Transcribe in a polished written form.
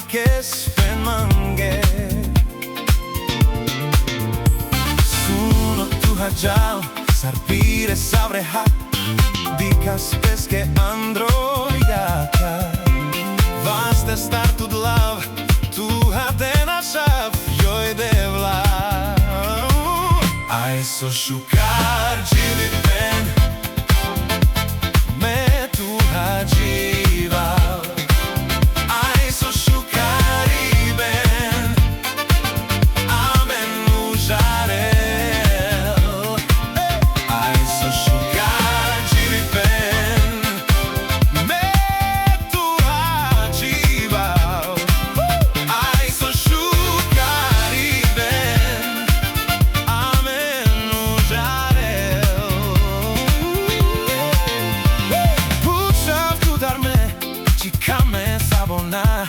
kes penmange Suno tu hajal Sarpire sabreha Dikas peske androjaka Vaste star tud lav Tu hadena shav Joj devla Ai so shukar jili pen Me tu hajival Ai so shukar iben Amen ujarel Ai so shukar jili pen Me tu hajival Ai so shukar iben Amen ujarel Pučav tu darme Čikame sabona